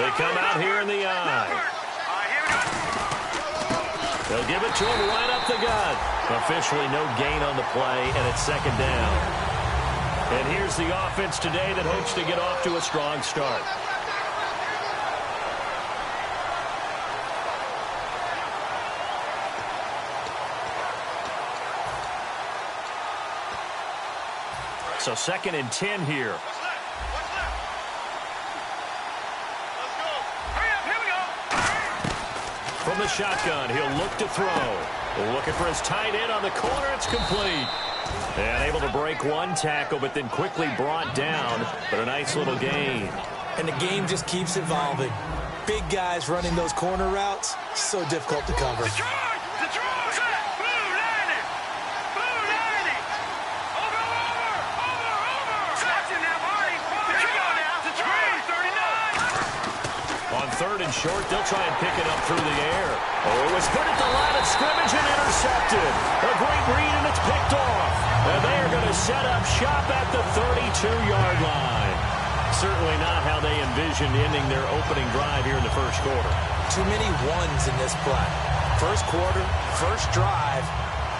They come out here in the eye. They'll give it to him right up the gut. Officially no gain on the play, and it's second down. And here's the offense today that hopes to get off to a strong start. So 2nd and 10 here. From the shotgun, he'll look to throw. Looking for his tight end on the corner. It's complete. And able to break one tackle, but then quickly brought down. But a nice little gain. And the game just keeps evolving. Big guys running those corner routes, so difficult to cover. On 3rd and short, they'll try and pick it up through the air. Oh, it was hit at the line of scrimmage and intercepted. A great read, and it's picked off. And they are going to set up shop at the 32-yard line. Certainly not how they envisioned ending their opening drive here in the first quarter. Too many ones in this play. First quarter, first drive,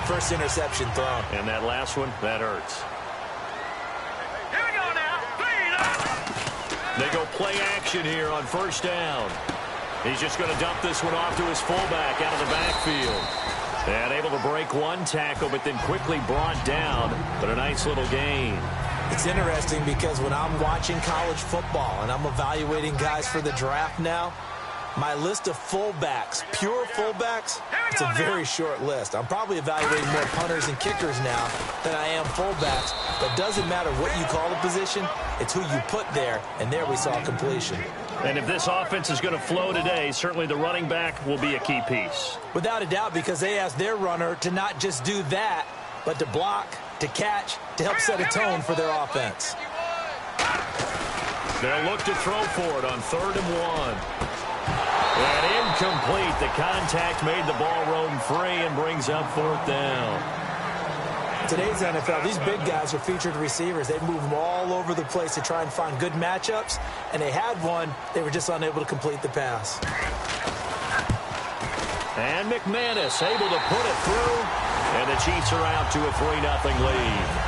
first interception thrown. And that last one, that hurts. They go play action here on 1st down. He's just going to dump this one off to his fullback out of the backfield. And able to break one tackle, but then quickly brought down. But a nice little gain. It's interesting because when I'm watching college football and I'm evaluating guys for the draft now, my list of fullbacks, pure fullbacks, it's a very short list. I'm probably evaluating more punters and kickers now than I am fullbacks. But it doesn't matter what you call the position, it's who you put there, and there we saw completion. And if this offense is going to flow today, certainly the running back will be a key piece. Without a doubt, because they asked their runner to not just do that, but to block, to catch, to help set a tone for their offense. They'll look to throw for it on 3rd and 1. And incomplete. The contact made the ball roam free and brings up 4th down. Today's NFL, these big guys are featured receivers. They move them all over the place to try and find good matchups. And they had one. They were just unable to complete the pass. And McManus able to put it through. And the Chiefs are out to a 3-0 lead.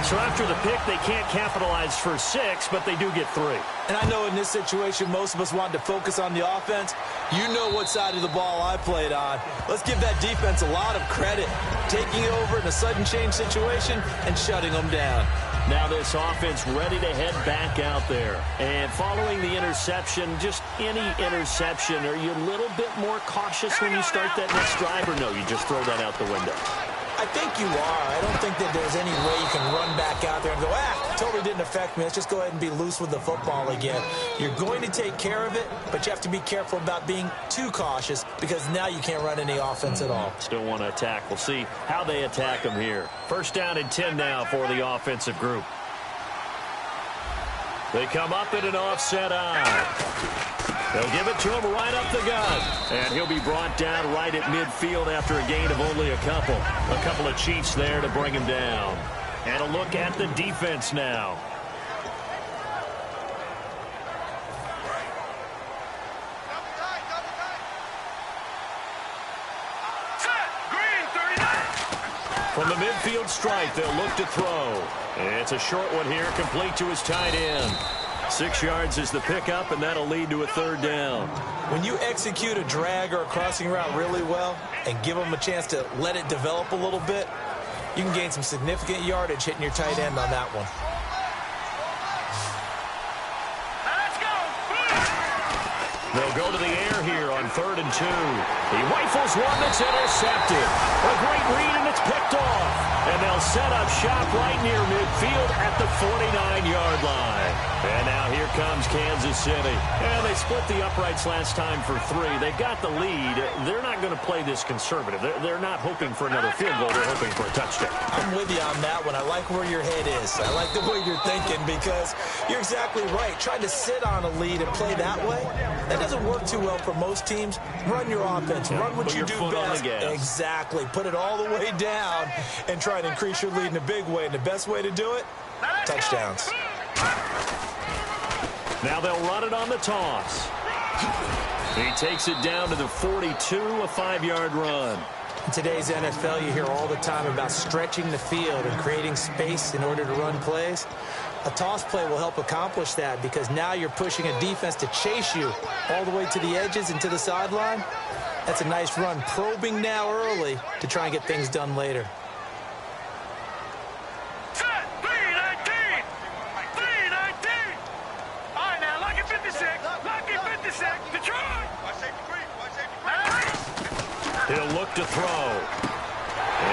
So after the pick, they can't capitalize for 6, but they do get 3. And I know in this situation, most of us wanted to focus on the offense. You know what side of the ball I played on. Let's give that defense a lot of credit. Taking over in a sudden change situation and shutting them down. Now this offense ready to head back out there. And following the interception, just any interception, are you a little bit more cautious when you start that next drive, or no, you just throw that out the window? I think you are. I don't think that there's any way you can run back out there and go, totally didn't affect me. Let's just go ahead and be loose with the football again. You're going to take care of it, but you have to be careful about being too cautious because now you can't run any offense at all. Still want to attack. We'll see how they attack them here. 1st down and 10 now for the offensive group. They come up in an offset eye. They'll give it to him right up the gut. And he'll be brought down right at midfield after a gain of only a couple. A couple of Chiefs there to bring him down. And a look at the defense now. From the midfield stripe, they'll look to throw. It's a short one here, complete to his tight end. 6 yards is the pickup, and that'll lead to a 3rd down. When you execute a drag or a crossing route really well and give them a chance to let it develop a little bit, you can gain some significant yardage hitting your tight end on that one. They'll go to the air here on 3rd and 2. He rifles one that's intercepted. A great read, and it's picked off. And they'll set up shop right near midfield at the 49-yard line. And now here comes Kansas City. And they split the uprights last time for 3. They've got the lead. They're not going to play this conservative. They're not hoping for another field goal. They're hoping for a touchdown. I'm with you on that one. I like where your head is. I like the way you're thinking because you're exactly right. Trying to sit on a lead and play that way, that doesn't work too well for most teams. Run your offense. Run what you do best. Exactly. Put it all the way down and try to increase your lead in a big way. And the best way to do it, touchdowns. Now they'll run it on the toss. He takes it down to the 42, a 5-yard run. In today's NFL, you hear all the time about stretching the field and creating space in order to run plays. A toss play will help accomplish that because now you're pushing a defense to chase you all the way to the edges and to the sideline. That's a nice run, probing now early to try and get things done later. Set, 3-19! 3-19! All right, now, lock it 56. Lock it 56. Detroit! He'll look to throw.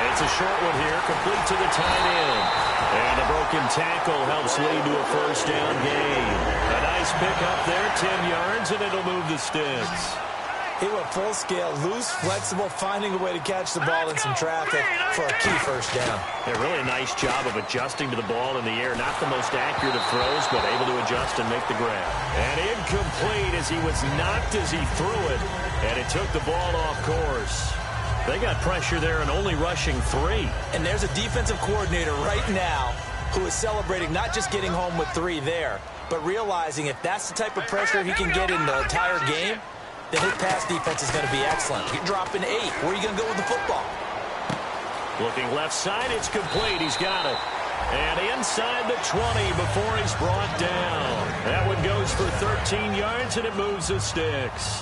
It's a short one here, complete to the tight end. And a broken tackle helps lead to a first down gain. A nice pickup there, 10 yards, and it'll move the sticks. He went full scale, loose, flexible, finding a way to catch the ball in some traffic for a key first down. Yeah, really a nice job of adjusting to the ball in the air. Not the most accurate of throws, but able to adjust and make the grab. And incomplete as he was knocked as he threw it. And it took the ball off course. They got pressure there and only rushing 3. And there's a defensive coordinator right now who is celebrating not just getting home with 3 there, but realizing if that's the type of pressure he can get in the entire game, then his pass defense is going to be excellent. You're dropping 8. Where are you going to go with the football? Looking left side, it's complete. He's got it. And inside the 20 before he's brought down. That one goes for 13 yards, and it moves the sticks.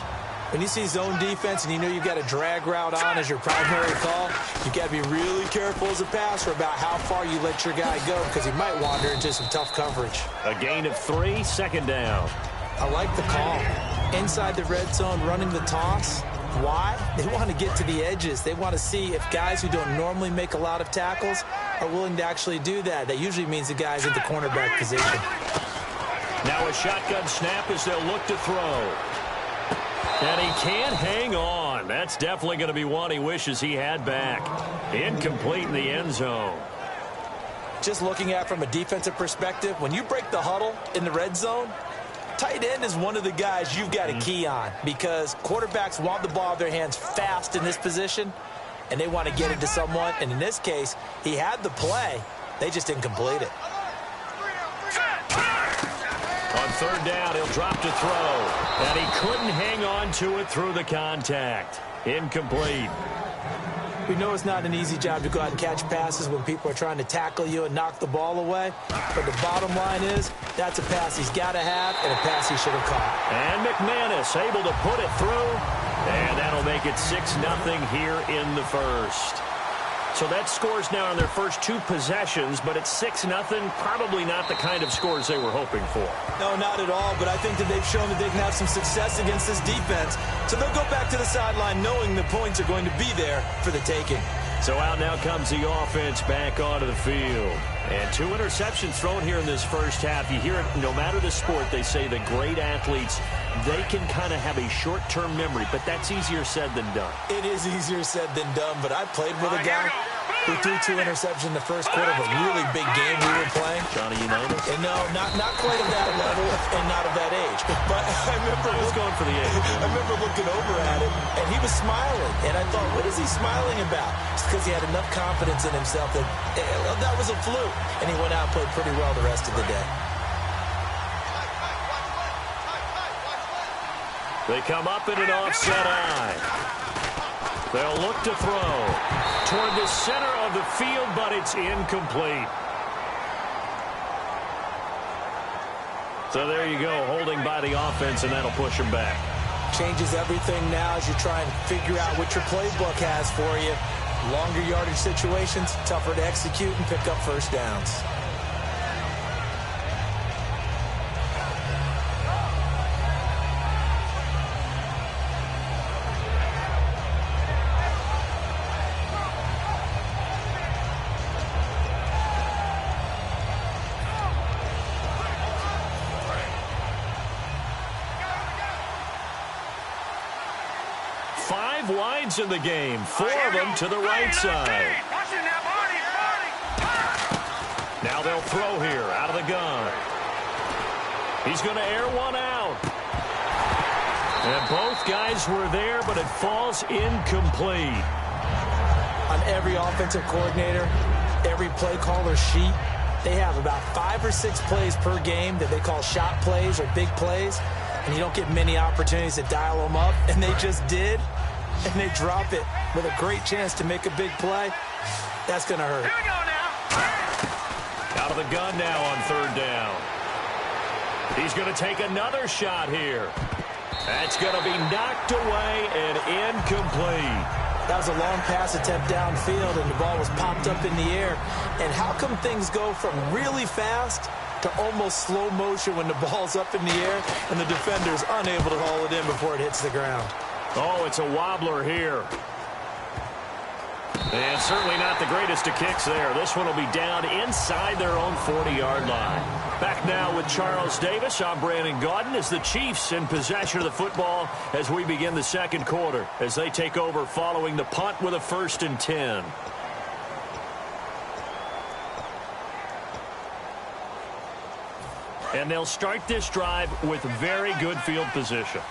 When you see zone defense and you know you've got a drag route on as your primary call, you've got to be really careful as a passer about how far you let your guy go because he might wander into some tough coverage. A gain of 3, second down. I like the call. Inside the red zone, running the toss. Why? They want to get to the edges. They want to see if guys who don't normally make a lot of tackles are willing to actually do that. That usually means the guy's in the cornerback position. Now a shotgun snap as they'll look to throw. And he can't hang on. That's definitely going to be one he wishes he had back. Incomplete in the end zone. Just looking at it from a defensive perspective, when you break the huddle in the red zone, tight end is one of the guys you've got a key on because quarterbacks want the ball in their hands fast in this position, and they want to get it to someone. And in this case, he had the play. They just didn't complete it. On third down, he'll drop to throw. And he couldn't hang on to it through the contact. Incomplete. We know it's not an easy job to go out and catch passes when people are trying to tackle you and knock the ball away. But the bottom line is, that's a pass he's got to have and a pass he should have caught. And McManus able to put it through. And that'll make it 6-0 here in the first. So that scores now on their first 2 possessions, but it's 6-0. Probably not the kind of scores they were hoping for. No, not at all, but I think that they've shown that they can have some success against this defense. So they'll go back to the sideline knowing the points are going to be there for the taking. So out now comes the offense back onto the field. And 2 interceptions thrown here in this first half. You hear it, no matter the sport, they say the great athletes, they can kind of have a short-term memory, but that's easier said than done. It is easier said than done, but I played with a guy who threw 2 interceptions in the first quarter of a really big game we were playing. Johnny Unitas? And no, not quite at that level and not of that age. But I remember going for the age. I remember looking over at him, and he was smiling. And I thought, what is he smiling about? It's because he had enough confidence in himself that that was a fluke. And he went out and played pretty well the rest of the day. They come up in an offset eye. They'll look to throw toward the center of the field, but it's incomplete. So there you go, holding by the offense, and that'll push them back. Changes everything now as you try and figure out what your playbook has for you. Longer yardage situations, tougher to execute and pick up first downs. Wides in the game, 4 of them to the right side. Now they'll throw here out of the gun. He's going to air one out. And both guys were there, but it falls incomplete. On every offensive coordinator, every play caller sheet, they have about 5 or 6 plays per game that they call shot plays or big plays. and you don't get many opportunities to dial them up, and they just did, and they drop it with a great chance to make a big play, that's going to hurt. Here we go now. Out of the gun now on third down. He's going to take another shot here. That's going to be knocked away and incomplete. That was a long pass attempt downfield, and the ball was popped up in the air. And how come things go from really fast to almost slow motion when the ball's up in the air and the defender's unable to haul it in before it hits the ground? Oh, it's a wobbler here. And certainly not the greatest of kicks there. This one will be down inside their own 40-yard line. Back now with Charles Davis. I'm Brandon Gaudin as the Chiefs in possession of the football as we begin the second quarter as they take over following the punt with a 1st and 10. And they'll start this drive with very good field position.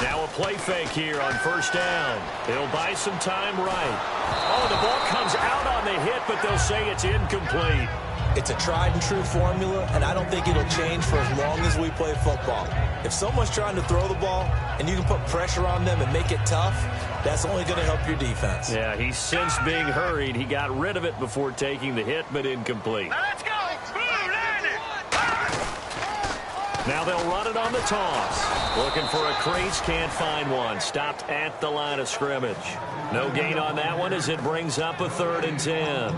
Now a play fake here on 1st down. He'll buy some time right. Oh, the ball comes out on the hit, but they'll say it's incomplete. It's a tried-and-true formula, and I don't think it'll change for as long as we play football. If someone's trying to throw the ball and you can put pressure on them and make it tough, that's only going to help your defense. Yeah, he's since being hurried. He got rid of it before taking the hit, but incomplete. Now let's go. Boom, land it. Now they'll run it on the toss. Looking for a crease, can't find one. Stopped at the line of scrimmage. No gain on that one as it brings up a 3rd and 10.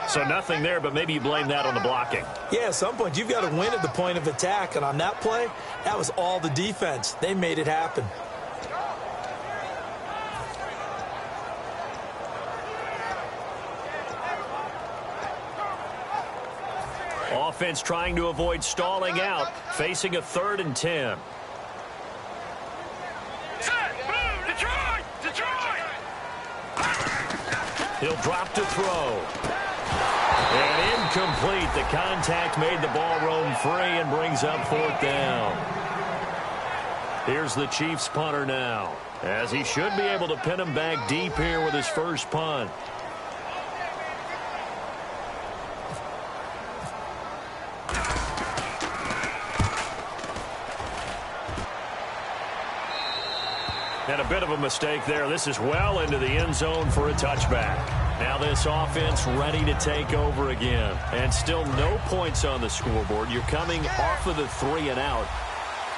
So nothing there, but maybe you blame that on the blocking. Yeah, at some point you've got to win at the point of attack, and on that play, that was all the defense. They made it happen. Offense trying to avoid stalling out, facing a 3rd and 10. Set. Boom. Detroit. Detroit. He'll drop to throw. And incomplete. The contact made the ball roam free and brings up 4th down. Here's the Chiefs punter now, as he should be able to pin him back deep here with his first punt. And a bit of a mistake there. This is well into the end zone for a touchback. Now this offense ready to take over again. And still no points on the scoreboard. You're coming off of the 3 and out.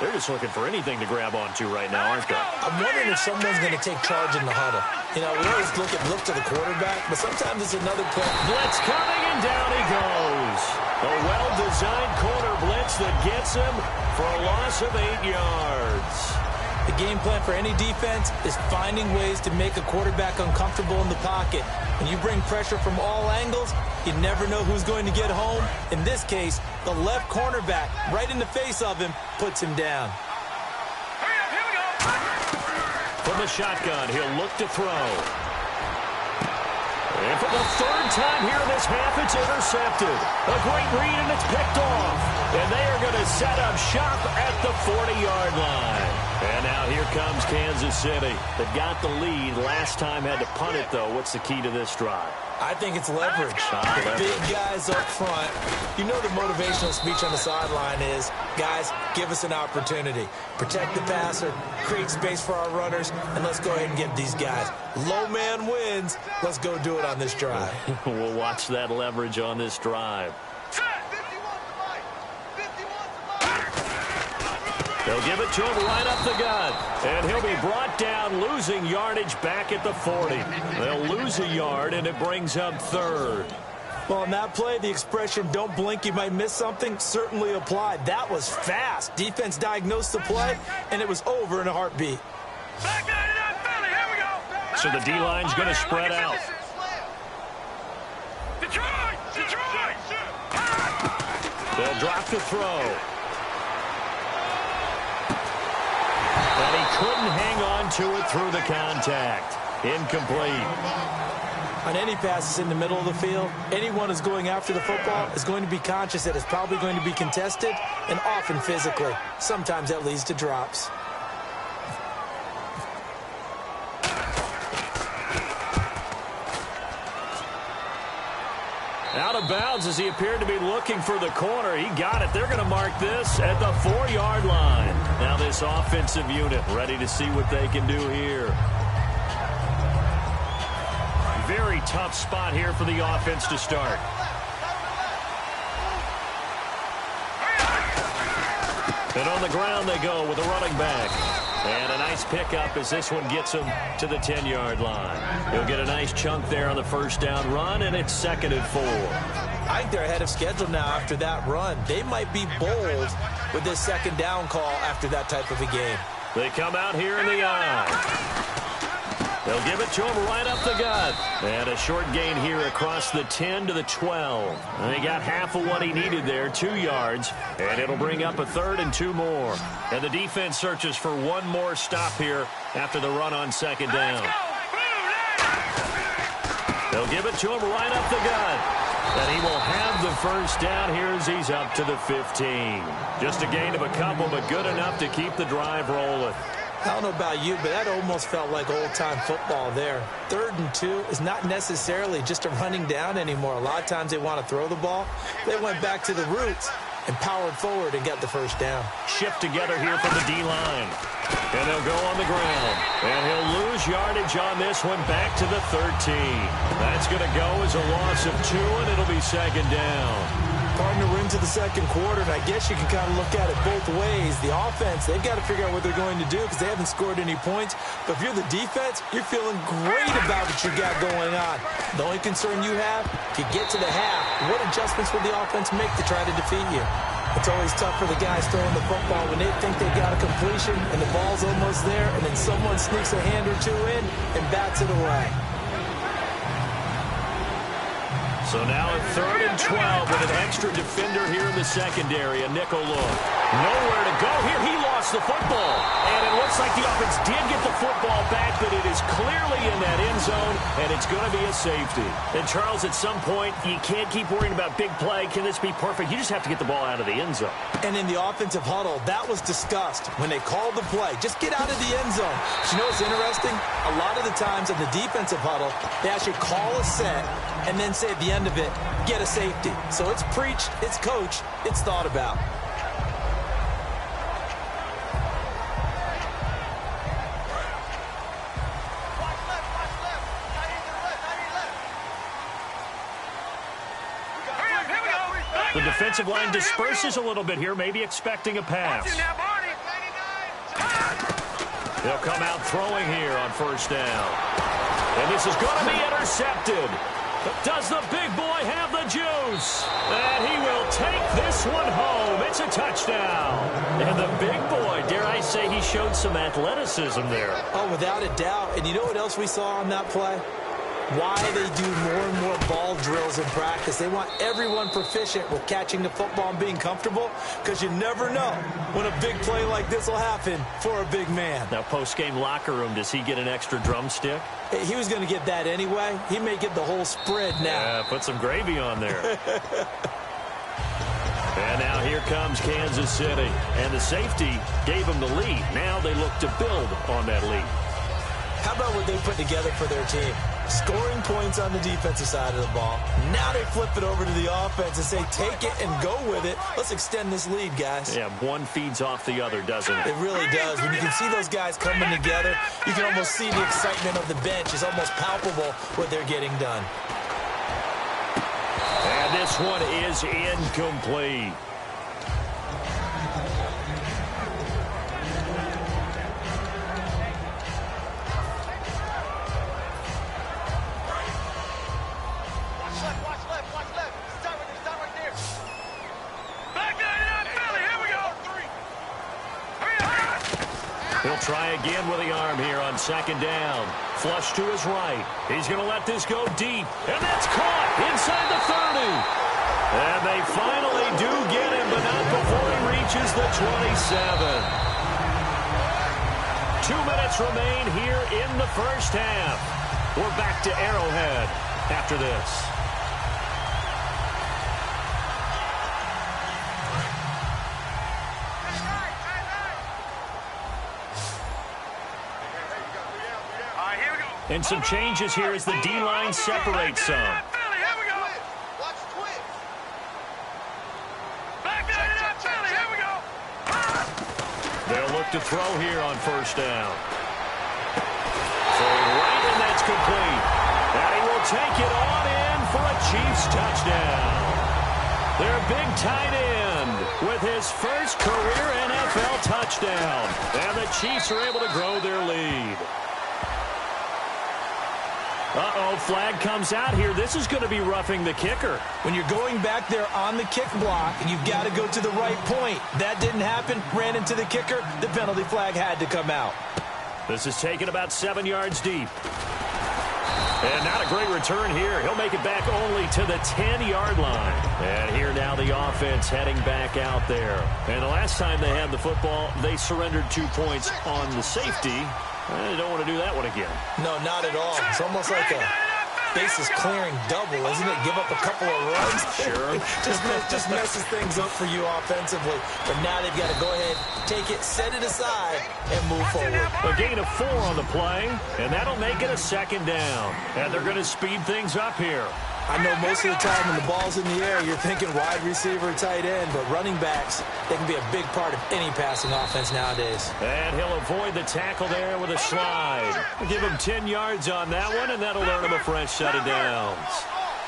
They're just looking for anything to grab onto right now, aren't they? I'm wondering if someone's going to take charge in the huddle. You know, we always look to the quarterback, but sometimes it's another play. Blitz coming, and down he goes. A well-designed corner blitz that gets him for a loss of 8 yards. The game plan for any defense is finding ways to make a quarterback uncomfortable in the pocket. When you bring pressure from all angles, you never know who's going to get home. In this case, the left cornerback, right in the face of him, puts him down. Hurry up. Here we go. From the shotgun, he'll look to throw. And for the 3rd time here in this half, it's intercepted. A great read, and it's picked off. And they are going to set up shop at the 40-yard line. And now here comes Kansas City. They've got the lead. Last time had to punt it, though. What's the key to this drive? I think it's leverage. The big guys up front. You know the motivational speech on the sideline is, guys, give us an opportunity. Protect the passer, create space for our runners, and let's go ahead and get these guys. Low man wins. Let's go do it on this drive. We'll watch that leverage on this drive. They'll give it to him right up the gut. And he'll be brought down, losing yardage back at the 40. They'll lose a yard, and it brings up 3rd. Well, on that play, the expression, don't blink, you might miss something, certainly applied. That was fast. Defense diagnosed the play, and it was over in a heartbeat. Back 99 Philly. Here we go. So the D-line's going to spread out. Detroit. Detroit. They'll drop to throw. And he couldn't hang on to it through the contact. Incomplete. On any passes in the middle of the field, anyone who's going after the football is going to be conscious that it's probably going to be contested, and often physically. Sometimes that leads to drops. Out of bounds as he appeared to be looking for the corner. He got it. They're going to mark this at the 4-yard line. Now this offensive unit ready to see what they can do here. Very tough spot here for the offense to start. And on the ground they go with a running back. And a nice pickup as this one gets him to the 10-yard line. He'll get a nice chunk there on the first down run, and it's 2nd and 4. I think they're ahead of schedule now after that run. They might be bold with this 2nd down call after that type of a game. They come out here in the eye. They'll give it to him right up the gut. And a short gain here across the 10 to the 12. And he got half of what he needed there, 2 yards. And it'll bring up a 3rd and 2 more. And the defense searches for one more stop here after the run on 2nd down. They'll give it to him right up the gut. And he will have the first down here as he's up to the 15. Just a gain of a couple, but good enough to keep the drive rolling. I don't know about you, but that almost felt like old-time football there. 3rd and 2 is not necessarily just a running down anymore. A lot of times they want to throw the ball. They went back to the roots and powered forward and got the first down. Shift together here from the D-line. And they'll go on the ground. And he'll lose yardage on this one back to the 13. That's going to go as a loss of 2, and it'll be 2nd down. Partner, we're into the 2nd quarter, and I guess you can kind of look at it both ways. The offense, they've got to figure out what they're going to do because they haven't scored any points. But if you're the defense, you're feeling great about what you got going on. The only concern you have, if you get to the half, what adjustments will the offense make to try to defeat you? It's always tough for the guys throwing the football when they think they got a completion and the ball's almost there, and then someone sneaks a hand or two in and bats it away. So now at 3rd and 12 with an extra defender here in the secondary. A nickel look. Nowhere to go here. He lost the football. And it looks like the offense did get the football back, but it is clearly in that end zone, and it's going to be a safety. And, Charles, at some point, you can't keep worrying about big play. Can this be perfect? You just have to get the ball out of the end zone. And in the offensive huddle, that was discussed when they called the play. Just get out of the end zone. But you know what's interesting? A lot of the times in the defensive huddle, they actually call a set and then say at the end of it, get a safety. So it's preached, it's coached, it's thought about. The defensive line disperses a little bit here, maybe expecting a pass. They'll come out throwing here on 1st down. And this is going to be intercepted. Does the big boy have the juice? And he will take this one home. It's a touchdown. And the big boy, dare I say, he showed some athleticism there. Oh, without a doubt. And you know what else we saw on that play? Why they do more and more ball drills in practice. They want everyone proficient with catching the football and being comfortable, because you never know when a big play like this will happen for a big man. Now, post-game locker room, does he get an extra drumstick? He was going to get that anyway. He may get the whole spread now. Yeah, put some gravy on there. And now here comes Kansas City. And the safety gave them the lead. Now they look to build on that lead. How about what they put together for their team? Scoring points on the defensive side of the ball. Now they flip it over to the offense and say, take it and go with it. Let's extend this lead, guys. Yeah, one feeds off the other, doesn't it? It really does. When you can see those guys coming together, you can almost see the excitement of the bench. It's almost palpable what they're getting done. And this one is incomplete. He'll try again with the arm here on 2nd down. Flush to his right. He's going to let this go deep. And that's caught inside the 30. And they finally do get him, but not before he reaches the 27. 2 minutes remain here in the first half. We're back to Arrowhead after this. And some changes here as the D-line separates some. look to throw here on first down. Throwing right, and that's complete. And he will take it on in for a Chiefs touchdown. Their big tight end with his first career NFL touchdown. And the Chiefs are able to grow their lead. Uh-oh, flag comes out here. This is going to be roughing the kicker. When you're going back there on the kick block, you've got to go to the right point. That didn't happen. Ran into the kicker. The penalty flag had to come out. This is taken about 7 yards deep. And not a great return here. He'll make it back only to the 10-yard line. And here now the offense heading back out there. And the last time they had the football, they surrendered 2 points on the safety. They don't want to do that one again. No, not at all. It's almost like a bases clearing double, isn't it? Give up a couple of runs. Sure. just messes things up for you offensively. But now they've got to go ahead, take it, set it aside, and move forward. A gain of 4 on the play, and that'll make it a second down. And they're going to speed things up here. I know most of the time when the ball's in the air, you're thinking wide receiver, tight end, but running backs, they can be a big part of any passing offense nowadays. And he'll avoid the tackle there with a slide. We'll give him 10 yards on that one, and that'll earn him a fresh set of downs.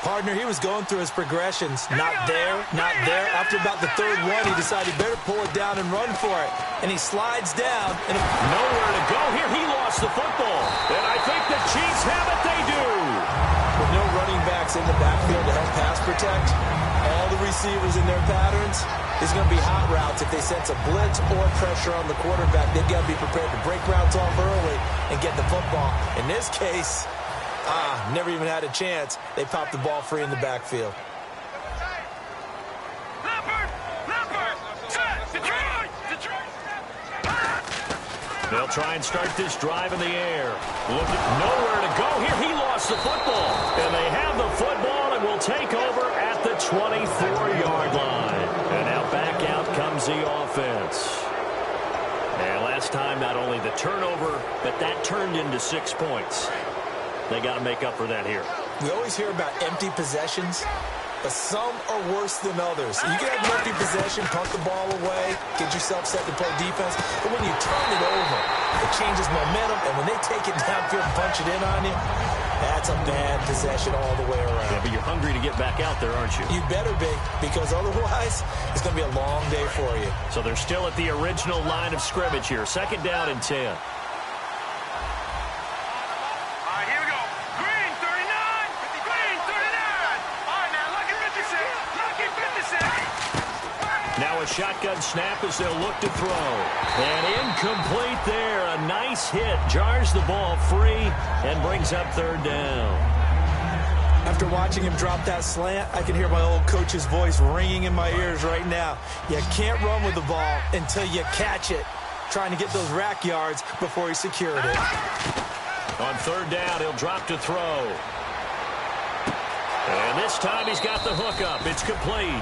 Partner, he was going through his progressions. Not there, not there. After about the third one, he decided he better pull it down and run for it. And he slides down. And nowhere to go here. He lost the football. And I think the Chiefs have it. They do. With no running backs in the backfield to help pass protect, all the receivers in their patterns, it's going to be hot routes. If they sense a blitz or pressure on the quarterback, they've got to be prepared to break routes off early and get the football. In this case, never even had a chance. They popped the ball free in the backfield. They'll try and start this drive in the air. Nowhere to go here. He lost the football. And they have the football and will take over at the 24-yard line. And now back out comes the offense. And last time, not only the turnover, but that turned into 6 points. They got to make up for that here. We always hear about empty possessions, but some are worse than others. You can have an empty possession, punt the ball away, get yourself set to play defense, but when you turn it over, it changes momentum, and when they take it downfield and punch it in on you, that's a bad possession all the way around. Yeah, but you're hungry to get back out there, aren't you? You better be, because otherwise, it's going to be a long day for you. So they're still at the original line of scrimmage here. Second down and 10. Now a shotgun snap as they'll look to throw. And incomplete there. A nice hit. Jars the ball free and brings up third down. After watching him drop that slant, I can hear my old coach's voice ringing in my ears right now. You can't run with the ball until you catch it. Trying to get those rack yards before he secured it. On third down, he'll drop to throw. And this time he's got the hook up. It's complete.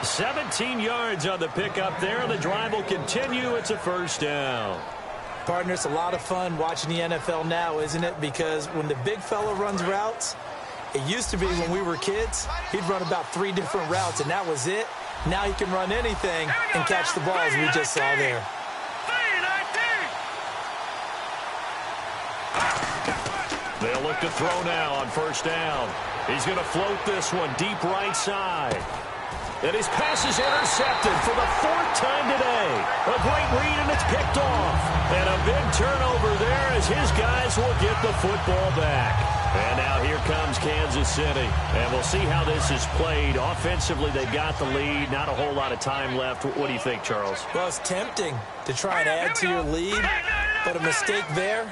17 yards on the pickup there. The drive will continue. It's a first down. Partner, it's a lot of fun watching the NFL now, isn't it? Because when the big fella runs routes, it used to be when we were kids, he'd run about 3 different routes, and that was it. Now he can run anything and catch the ball, as we just saw there. They'll look to throw now on first down. He's going to float this one deep right side. And his pass is intercepted for the 4th time today. A great read, and it's picked off. And a big turnover there as his guys will get the football back. And now here comes Kansas City. And we'll see how this is played. Offensively, they got the lead. Not a whole lot of time left. What do you think, Charles? Well, it's tempting to try and add to your lead. But a mistake there,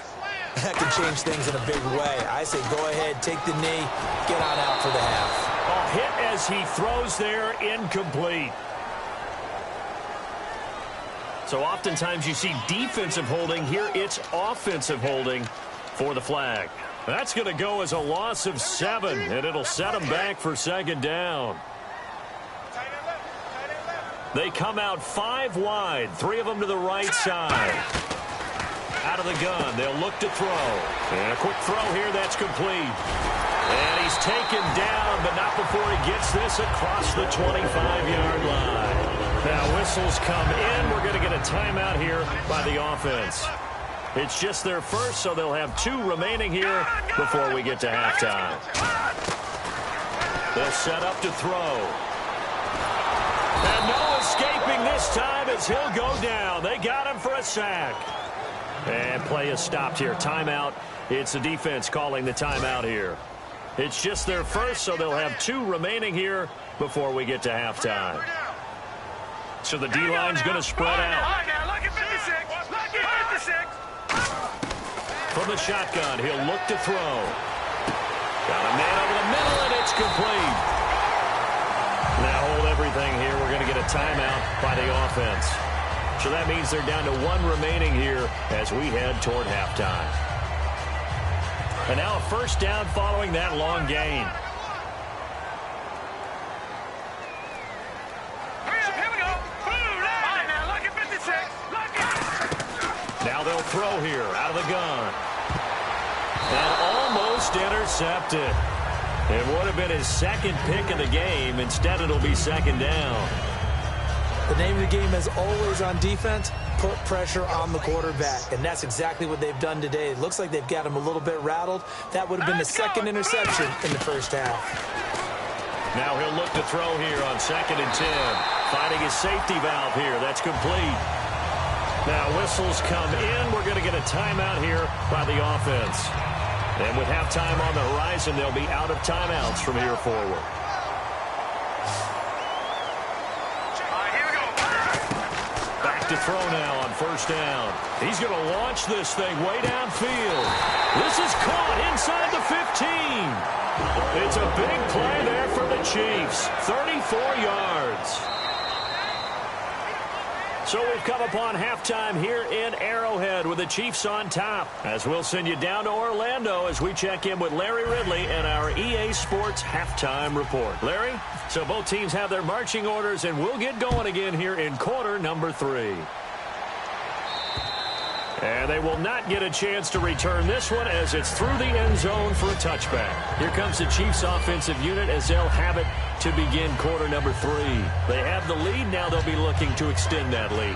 that can change things in a big way. I say go ahead, take the knee, get on out for the half. A hit as he throws there, incomplete. So oftentimes you see defensive holding. Here it's offensive holding for the flag. That's going to go as a loss of 7, and it'll set them back for second down. They come out 5 wide, 3 of them to the right side. Out of the gun, they'll look to throw. And a quick throw here, that's complete. And he's taken down, but not before he gets this across the 25-yard line. Now whistles come in. We're going to get a timeout here by the offense. It's just their first, so they'll have 2 remaining here before we get to halftime. They'll set up to throw. And no escaping this time as he'll go down. They got him for a sack. And play is stopped here. Timeout. It's the defense calling the timeout here. It's just their first, so they'll have 2 remaining here before we get to halftime. So the D-line's going to spread out. From the shotgun, he'll look to throw. Got a man over the middle, and it's complete. Now hold everything here. We're going to get a timeout by the offense. So that means they're down to 1 remaining here as we head toward halftime. And now a first down following that long gain. Here we go. Now look at 56. Now they'll throw here out of the gun. And almost intercepted. It would have been his second pick of the game. Instead, it'll be second down. The name of the game is always on defense, put pressure on the quarterback. And that's exactly what they've done today. It looks like they've got him a little bit rattled. That would have been the second interception in the first half. Now he'll look to throw here on 2nd and 10. Finding his safety valve here. That's complete. Now whistles come in. We're going to get a timeout here by the offense. And with halftime on the horizon, they'll be out of timeouts from here forward. Back to throw now on first down. He's going to launch this thing way downfield. This is caught inside the 15. It's a big play there for the Chiefs. 34 yards. So we've come upon halftime here in Arrowhead with the Chiefs on top. As we'll send you down to Orlando as we check in with Larry Ridley and our EA Sports Halftime Report. Larry, so both teams have their marching orders, and we'll get going again here in quarter number 3. And they will not get a chance to return this one as it's through the end zone for a touchback. Here comes the Chiefs offensive unit as they'll have it to begin quarter number 3. They have the lead. Now they'll be looking to extend that lead.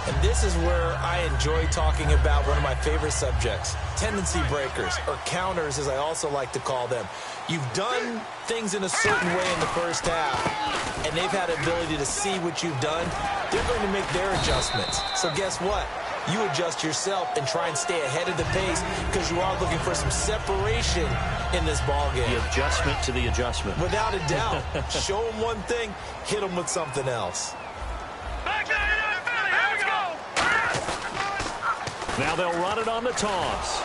And this is where I enjoy talking about one of my favorite subjects, tendency breakers, or counters as I also like to call them. You've done things in a certain way in the first half, and they've had ability to see what you've done. They're going to make their adjustments. So guess what? You adjust yourself and try and stay ahead of the pace because you are looking for some separation in this ball game. The adjustment to the adjustment. Without a doubt. Show them one thing, hit them with something else. Now they'll run it on the toss.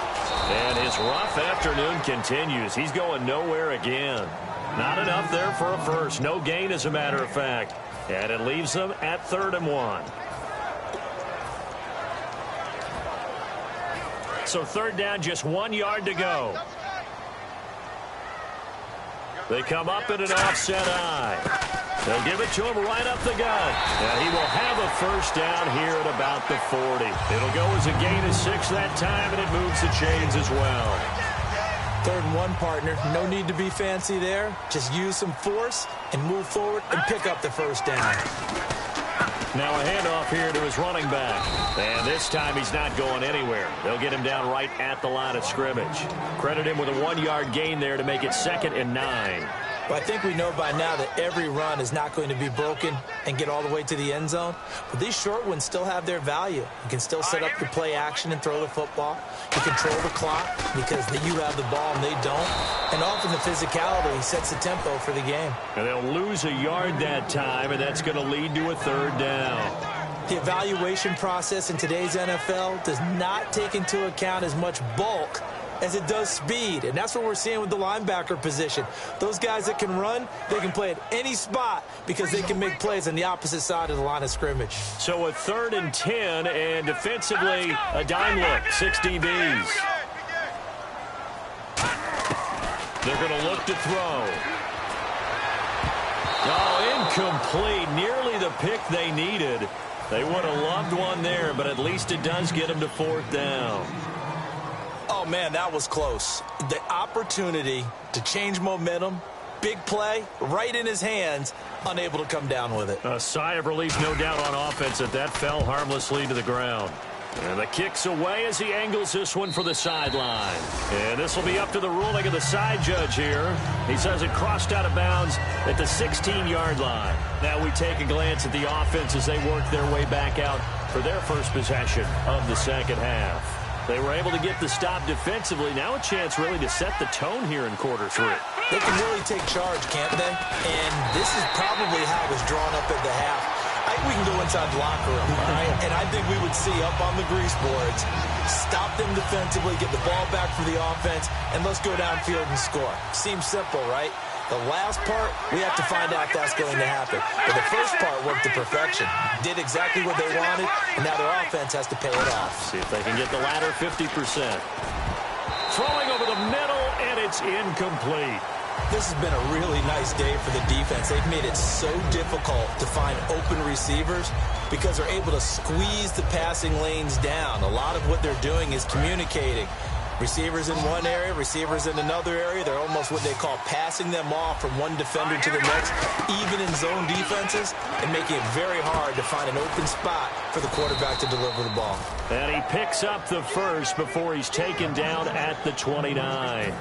And his rough afternoon continues. He's going nowhere again. Not enough there for a first. No gain, as a matter of fact. And it leaves them at 3rd and 1. So 3rd down, just 1 yard to go. They come up in an offset eye. They'll give it to him right up the gut. And he will have a first down here at about the 40. It'll go as a gain of 6 that time, and it moves the chains as well. 3rd and 1, partner. No need to be fancy there. Just use some force and move forward and pick up the first down. Now a handoff here to his running back. And this time he's not going anywhere. They'll get him down right at the line of scrimmage. Credit him with a 1-yard gain there to make it 2nd and 9. But I think we know by now that every run is not going to be broken and get all the way to the end zone. But these short ones still have their value. You can still set up your play action and throw the football. You control the clock because you have the ball and they don't. And often the physicality sets the tempo for the game. And they'll lose a yard that time, and that's going to lead to a 3rd down. The evaluation process in today's NFL does not take into account as much bulk as it does speed, and that's what we're seeing with the linebacker position. Those guys that can run, they can play at any spot because they can make plays on the opposite side of the line of scrimmage. So a 3rd and 10, and defensively a dime look, 6 DBs. They're going to look to throw. Oh, incomplete. Nearly the pick they needed. They would have loved one there, but at least it does get them to 4th down. Oh, man, that was close. The opportunity to change momentum, Big play, right in his hands, unable to come down with it. A sigh of relief, no doubt, on offense that fell harmlessly to the ground. And the kick's away as he angles this one for the sideline. And this will be up to the ruling of the side judge here. He says it crossed out of bounds at the 16-yard line. Now we take a glance at the offense as they work their way back out for their first possession of the second half. They were able to get the stop defensively. Now a chance really to set the tone here in quarter three. They can really take charge, can't they? And this is probably how it was drawn up at the half. I think we can go inside the locker room, all right? And I think we would see up on the grease boards, stop them defensively, get the ball back for the offense, and let's go downfield and score. Seems simple, right? The last part, we have to find out if that's going to happen. But the first part worked to perfection. Did exactly what they wanted, and now their offense has to pay it off. See if they can get the latter 50%. Throwing over the middle, and it's incomplete. This has been a really nice day for the defense. They've made it so difficult to find open receivers because they're able to squeeze the passing lanes down. A lot of what they're doing is communicating. Receivers in one area, receivers in another area. They're almost what they call passing them off from one defender to the next, even in zone defenses, and making it very hard to find an open spot for the quarterback to deliver the ball. And he picks up the first before he's taken down at the 29.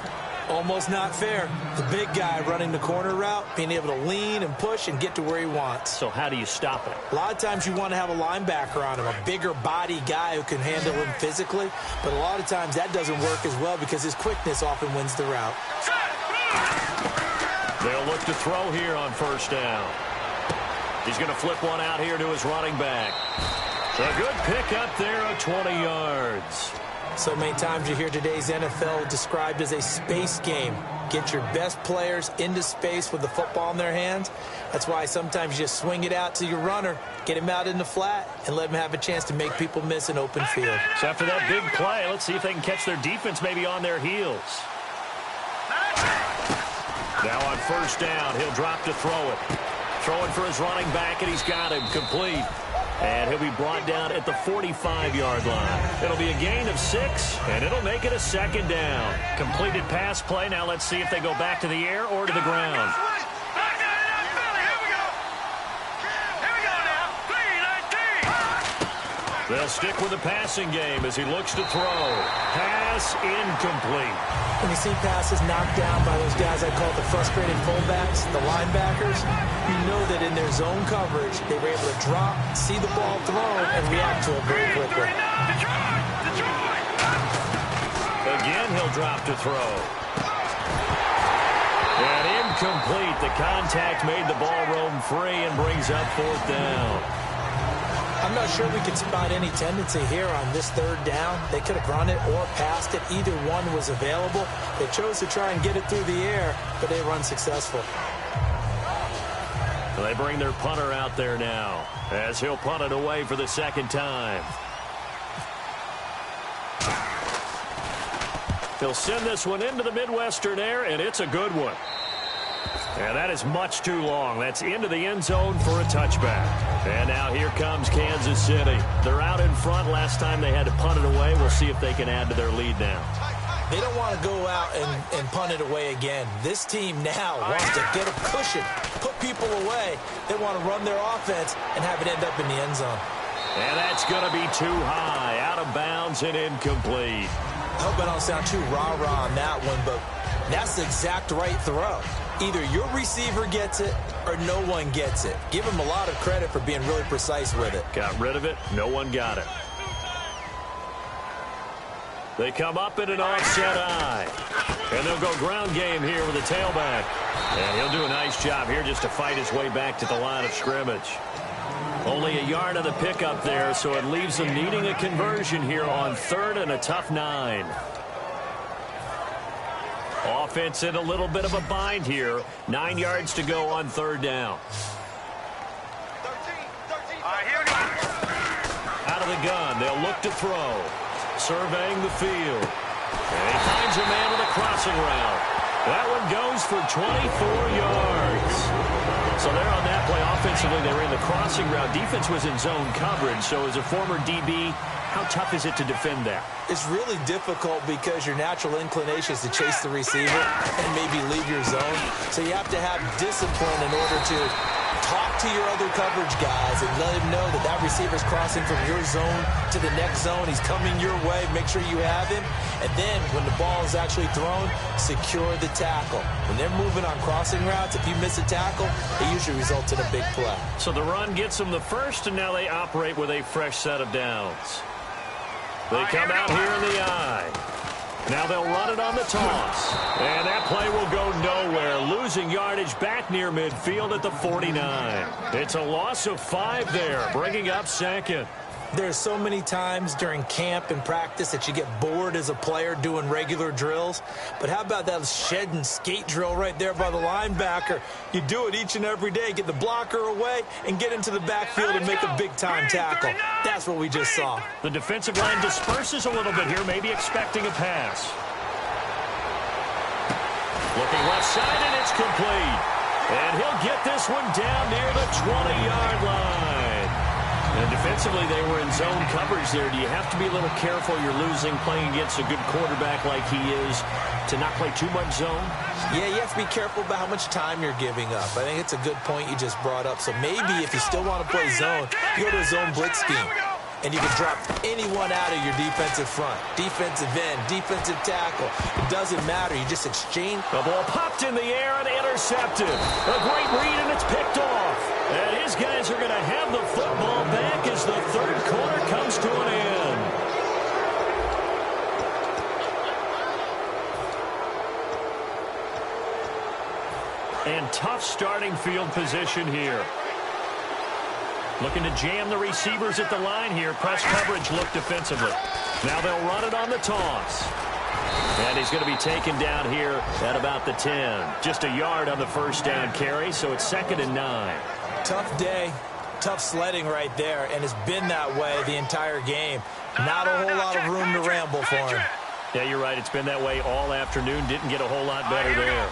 Almost not fair. The big guy running the corner route, being able to lean and push and get to where he wants. So how do you stop it? A lot of times you want to have a linebacker on him, a bigger body guy who can handle him physically. But a lot of times that doesn't work as well because his quickness often wins the route. They'll look to throw here on first down. He's going to flip one out here to his running back. A good pick up there of 20 yards. So many times you hear today's NFL described as a space game. Get your best players into space with the football in their hands. That's why sometimes you just swing it out to your runner, get him out in the flat, and let him have a chance to make people miss an open field. So after that big play, let's see if they can catch their defense maybe on their heels. Now on first down, he'll drop to throw it. Throwing for his running back, and he's got him complete. And he'll be brought down at the 45-yard line. It'll be a gain of 6, and it'll make it a second down. Completed pass play. Now let's see if they go back to the air or to the ground. They'll stick with the passing game as he looks to throw. Pass incomplete. When you see passes knocked down by those guys I call the frustrated fullbacks, the linebackers, you know that in their zone coverage, they were able to drop, see the ball thrown, and react to it very quickly. Again, he'll drop to throw. And incomplete. The contact made the ball roam free and brings up fourth down. I'm not sure we can spot any tendency here on this third down. They could have run it or passed it. Either one was available. They chose to try and get it through the air, but they were unsuccessful. They bring their punter out there now as he'll punt it away for the second time. He'll send this one into the Midwestern air, and it's a good one. And that is much too long. That's into the end zone for a touchback. And now here comes Kansas City. They're out in front. Last time they had to punt it away. We'll see if they can add to their lead now. They don't want to go out and punt it away again. This team now wants to get a cushion, put people away. They want to run their offense and have it end up in the end zone. And that's going to be too high, out of bounds and incomplete. I hope I don't sound too rah-rah on that one, but that's the exact right throw. Either your receiver gets it or no one gets it. Give him a lot of credit for being really precise with it. Got rid of it. No one got it. They come up in an offset eye. And they'll go ground game here with the tailback. And he'll do a nice job here just to fight his way back to the line of scrimmage. Only a yard of the pickup there, so it leaves them needing a conversion here on third and a tough 9. Offense in a little bit of a bind here. 9 yards to go on third down. Out of the gun, they'll look to throw. Surveying the field. And he finds a man with a crossing route. That one goes for 24 yards. So there on that play, offensively, they were in the crossing route. Defense was in zone coverage, so as a former DB, How tough is it to defend that? It's really difficult because your natural inclination is to chase the receiver and maybe leave your zone. So you have to have discipline in order to talk to your other coverage guys and let him know that that receiver's crossing from your zone to the next zone. He's coming your way. Make sure you have him. And then when the ball is actually thrown, secure the tackle. When they're moving on crossing routes, if you miss a tackle, it usually results in a big play. So the run gets them the first, and now they operate with a fresh set of downs. They come out here in the eye. Now they'll run it on the toss. And that play will go nowhere. Losing yardage back near midfield at the 49. It's a loss of 5 there, bringing up second. There's so many times during camp and practice that you get bored as a player doing regular drills. But how about that shed and skate drill right there by the linebacker? You do it each and every day. Get the blocker away and get into the backfield and make a big-time tackle. That's what we just saw. The defensive line disperses a little bit here, maybe expecting a pass. Looking left side, and it's complete. And he'll get this one down near the 20-yard line. And defensively, they were in zone coverage there. Do you have to be a little careful? You're losing playing against a good quarterback like he is to not play too much zone? Yeah, you have to be careful about how much time you're giving up. I think it's a good point you just brought up. So maybe if you still want to play zone, you go to a zone blitz scheme. And you can drop anyone out of your defensive front. Defensive end, defensive tackle. It doesn't matter. You just exchange. The ball popped in the air and intercepted. A great read, and it's picked off. And his guys are going to have the football back as the third quarter comes to an end. And tough starting field position here. Looking to jam the receivers at the line here. Press coverage look defensively. Now they'll run it on the toss. And he's going to be taken down here at about the 10. Just a yard on the first down carry, so it's 2nd and 9. Tough day, tough sledding right there, and it's been that way the entire game. Not a whole lot of room to ramble for him. Yeah, you're right. It's been that way all afternoon. Didn't get a whole lot better there.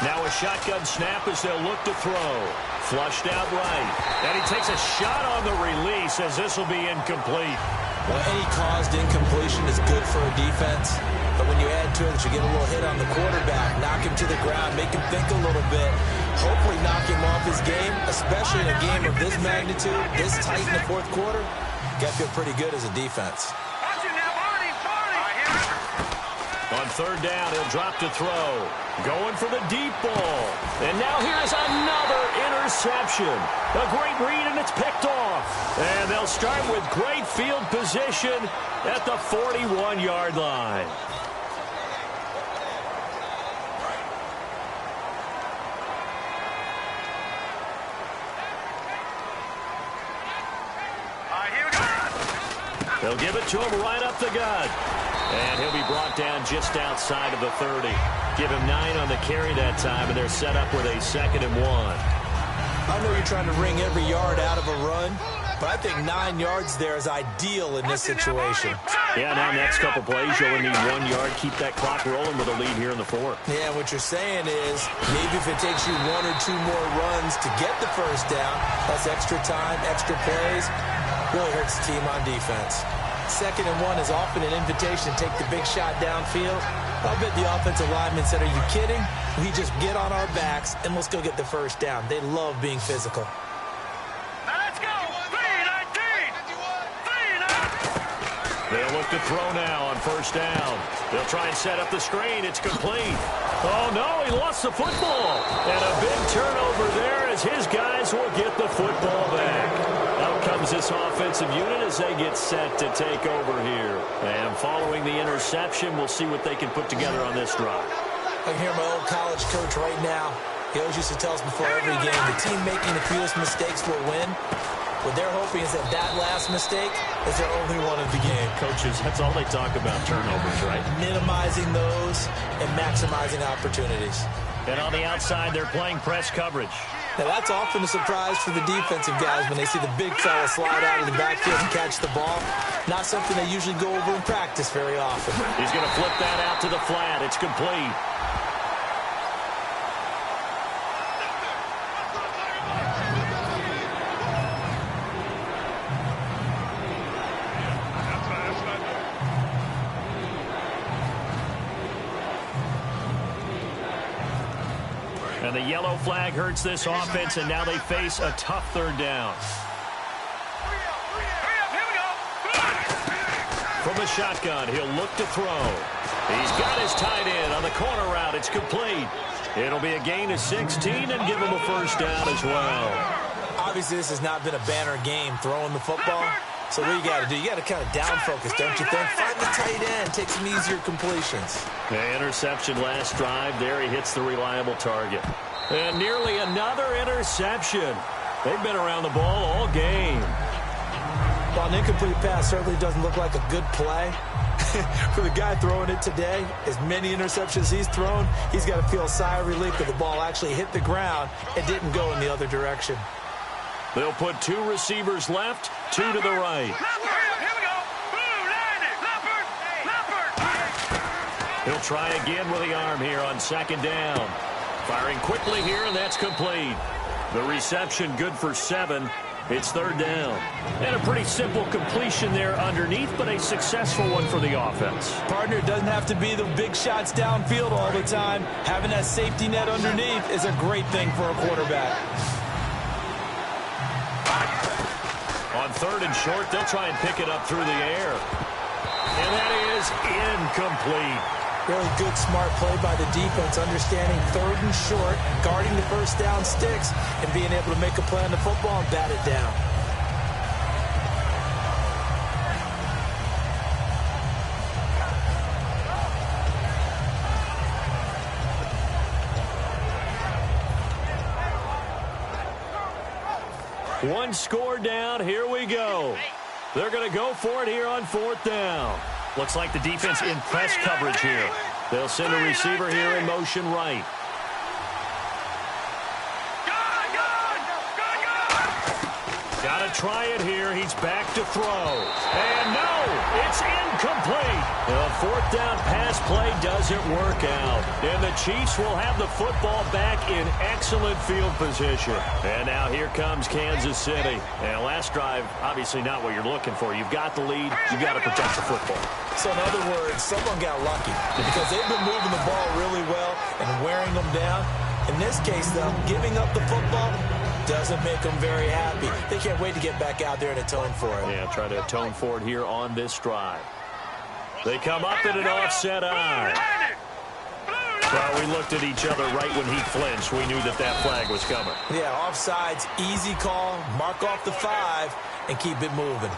Now a shotgun snap as they'll look to throw. Flushed out right. And he takes a shot on the release as this will be incomplete. Well, any caused incompletion is good for a defense. But when you add to it that you get a little hit on the quarterback, knock him to the ground, make him think a little bit, hopefully knock him off his game, especially in a game of this magnitude, this tight in the fourth quarter, you got to feel pretty good as a defense. On third down, he'll drop to throw. Going for the deep ball. And now here's another interception. A great read, and it's picked off. And they'll start with great field position at the 41-yard line. They'll give it to him right up the gut. And he'll be brought down just outside of the 30. Give him 9 on the carry that time, and they're set up with a 2nd and 1. I know you're trying to wring every yard out of a run, but I think 9 yards there is ideal in this situation. Yeah, now next couple plays, you'll only need 1 yard. Keep that clock rolling with a lead here in the 4th. Yeah, what you're saying is maybe if it takes you 1 or 2 more runs to get the first down, that's extra time, extra plays, really hurts the team on defense. 2nd and 1 is often an invitation to take the big shot downfield. I'll bet the offensive linemen said, are you kidding? We just get on our backs and let's go get the first down. They love being physical. Now let's go. 3-19. They'll look to throw now on first down. They'll try and set up the screen. It's complete. Oh, no, he lost the football. And a big turnover there as his guys will get the football back. Out comes this offensive unit as they get set to take over here. And following the interception, we'll see what they can put together on this drive. I can hear my old college coach right now. He always used to tell us before every game, the team making the fewest mistakes will win. What they're hoping is that last mistake is their only one of the game. Coaches, that's all they talk about, turnovers, right? Minimizing those and maximizing opportunities. And on the outside, they're playing press coverage. Now, that's often a surprise for the defensive guys when they see the big fella slide out of the backfield and catch the ball. Not something they usually go over in practice very often. He's going to flip that out to the flat. It's complete. And the yellow flag hurts this offense, and now they face a tough third down. From the shotgun, he'll look to throw. He's got his tight end on the corner route. It's complete. It'll be a gain of 16 and give him a first down as well. Obviously, this has not been a banner game throwing the football. So what you got to do, you got to kind of down focus, don't you think? Find the tight end, take some easier completions. The interception last drive. There he hits the reliable target. And nearly another interception. They've been around the ball all game. Well, an incomplete pass certainly doesn't look like a good play. For the guy throwing it today, as many interceptions he's thrown, he's got to feel a sigh of relief that the ball actually hit the ground and didn't go in the other direction. They'll put 2 receivers left, 2 to the right. He'll try again with the arm here on second down. Firing quickly here, and that's complete. The reception good for 7. It's third down. And a pretty simple completion there underneath, but a successful one for the offense. Partner, doesn't have to be the big shots downfield all the time. Having that safety net underneath is a great thing for a quarterback. On third and short, they'll try and pick it up through the air. And that is incomplete. Really good, smart play by the defense, understanding third and short, guarding the first down sticks, and being able to make a play on the football and bat it down. One score down. Here we go. They're going to go for it here on fourth down. Looks like the defense in press coverage here. They'll send a receiver here in motion right. Got to try it here. He's back to throw. And no, it's incomplete. The fourth down pass play doesn't work out. And the Chiefs will have the football back in excellent field position. And now here comes Kansas City. And last drive, obviously not what you're looking for. You've got the lead. You've got to protect the football. So in other words, someone got lucky because they've been moving the ball really well and wearing them down. In this case, though, giving up the football doesn't make them very happy. They can't wait to get back out there and atone for it. Yeah, try to atone for it here on this drive. They come up in an offset eye. Well, we looked at each other right when he flinched. We knew that that flag was coming. Yeah, offsides, easy call, mark off the 5, and keep it moving.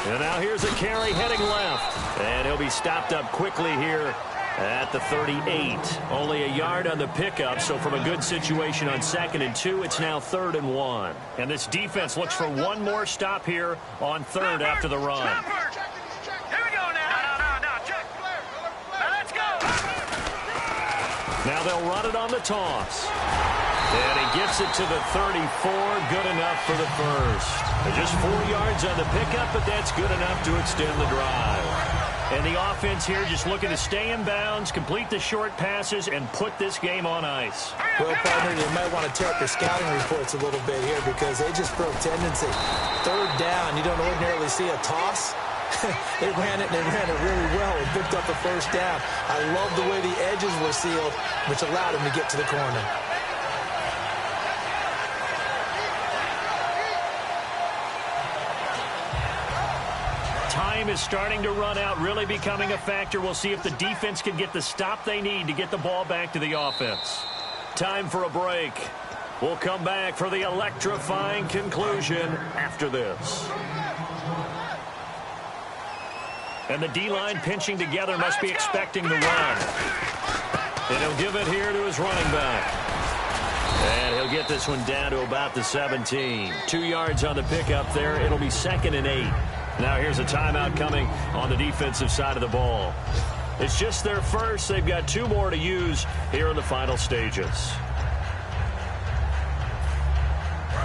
And now here's a carry heading left. And he'll be stopped up quickly here at the 38. Only a yard on the pickup, so from a good situation on 2nd and 2, it's now 3rd and 1. And this defense looks for one more stop here on 3rd after the run. Here we go now. No, check. Now let's go. Now they'll run it on the toss. And he gets it to the 34. Good enough for the first. Just 4 yards on the pickup, but that's good enough to extend the drive. And the offense here just looking to stay in bounds, complete the short passes, and put this game on ice. Well, partner, you might want to tear up your scouting reports a little bit here because they just broke tendency. 3rd down, you don't ordinarily see a toss. They ran it really well and picked up the first down. I love the way the edges were sealed, which allowed him to get to the corner. Time is starting to run out, really becoming a factor. We'll see if the defense can get the stop they need to get the ball back to the offense. Time for a break. We'll come back for the electrifying conclusion after this. And the D-line pinching together must be expecting the run. And he'll give it here to his running back. And he'll get this one down to about the 17. 2 yards on the pickup there. It'll be 2nd and 8. Now here's a timeout coming on the defensive side of the ball. It's just their first. They've got 2 more to use here in the final stages.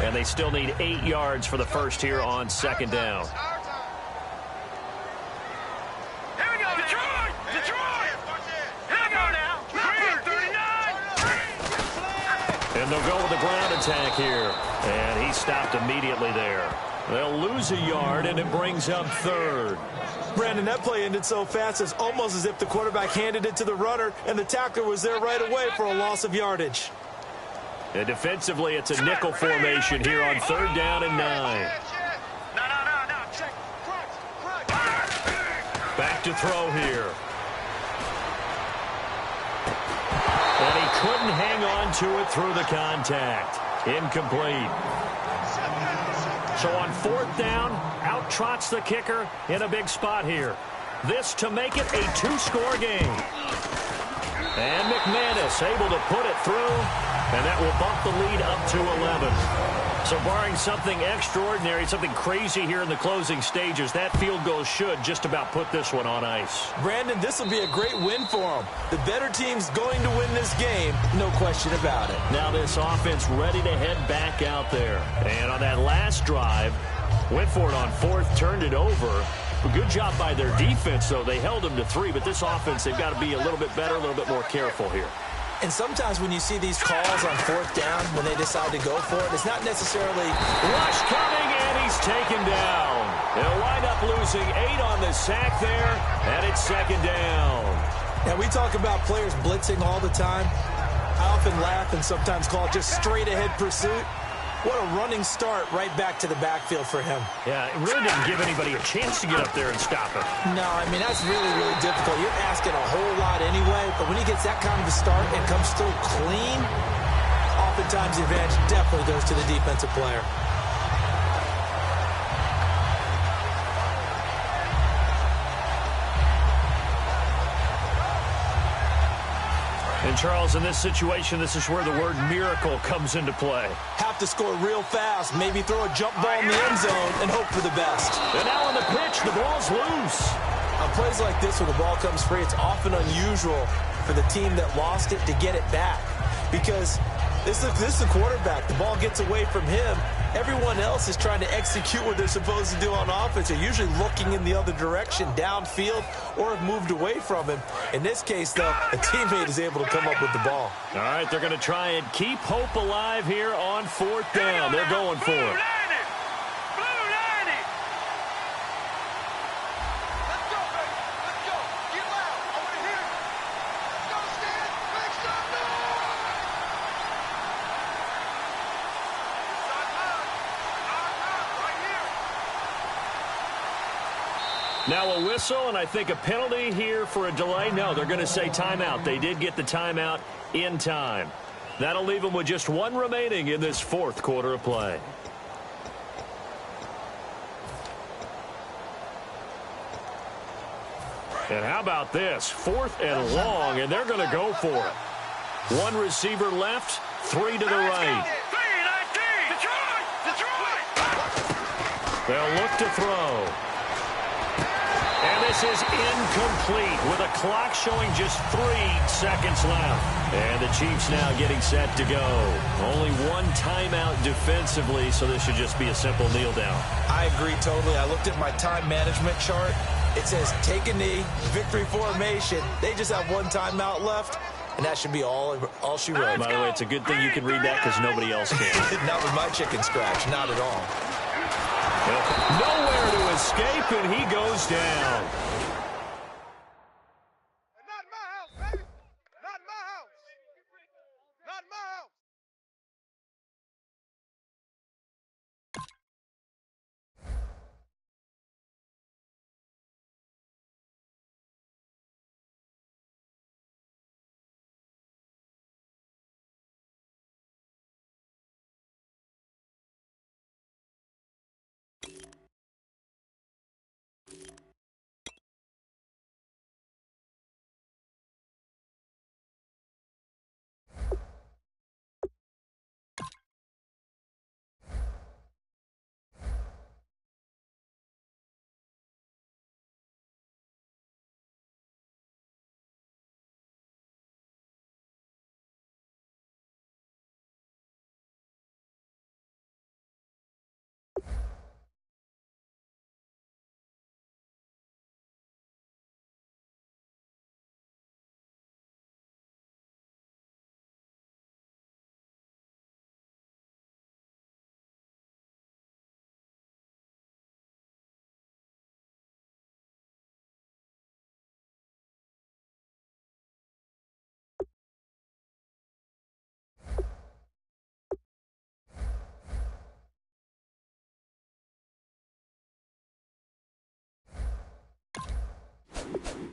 And they still need 8 yards for the first here on 2nd down. Here we go, Detroit! Here we go now. 39! And they'll go with the ground attack here. And he stopped immediately there. They'll lose a yard, and it brings up third. Brandon, that play ended so fast, it's almost as if the quarterback handed it to the runner, and the tackler was there right away for a loss of yardage. And defensively, it's a nickel formation here on 3rd down and 9. Back to throw here. And he couldn't hang on to it through the contact. Incomplete. So on 4th down, out trots the kicker in a big spot here. This to make it a 2-score game. And McManus able to put it through, and that will bump the lead up to 11. So barring something extraordinary, something crazy here in the closing stages, that field goal should just about put this one on ice. Brandon, this will be a great win for them. The better team's going to win this game, no question about it. Now this offense ready to head back out there. And on that last drive, went for it on 4th, turned it over. A good job by their defense, though. They held them to 3, but this offense, they've got to be a little bit better, a little bit more careful here. And sometimes when you see these calls on 4th down, when they decide to go for it, it's not necessarily... Rush coming, and he's taken down. They'll wind up losing 8 on the sack there, and it's 2nd down. Now, we talk about players blitzing all the time. I often laugh and sometimes call it just straight-ahead pursuit. What a running start right back to the backfield for him. Yeah, it really didn't give anybody a chance to get up there and stop it. No, I mean, that's really, really difficult. You're asking a whole lot anyway, but when he gets that kind of a start and comes through clean, oftentimes the advantage definitely goes to the defensive player. And, Charles, in this situation, this is where the word miracle comes into play. Have to score real fast, maybe throw a jump ball in the end zone and hope for the best. And now on the pitch, the ball's loose. On plays like this, when the ball comes free, it's often unusual for the team that lost it to get it back. Because this is the quarterback. The ball gets away from him. Everyone else is trying to execute what they're supposed to do on offense. They're usually looking in the other direction, downfield, or have moved away from him. In this case, though, a teammate is able to come up with the ball. All right, they're going to try and keep hope alive here on 4th down. They're going for it. Now a whistle, and I think a penalty here for a delay. No, they're going to say timeout. They did get the timeout in time. That'll leave them with just 1 remaining in this 4th quarter of play. And how about this? 4th and long, and they're going to go for it. 1 receiver left, 3 to the right. They'll look to throw. And this is incomplete with a clock showing just 3 seconds left. And the Chiefs now getting set to go. Only 1 timeout defensively, so this should just be a simple kneel down. I agree totally. I looked at my time management chart. It says take a knee, victory formation. They just have 1 timeout left, and that should be all she wrote. By the way, it's a good thing you can read that because nobody else can. Not with my chicken scratch, not at all. Nowhere to escape, and he goes down. it.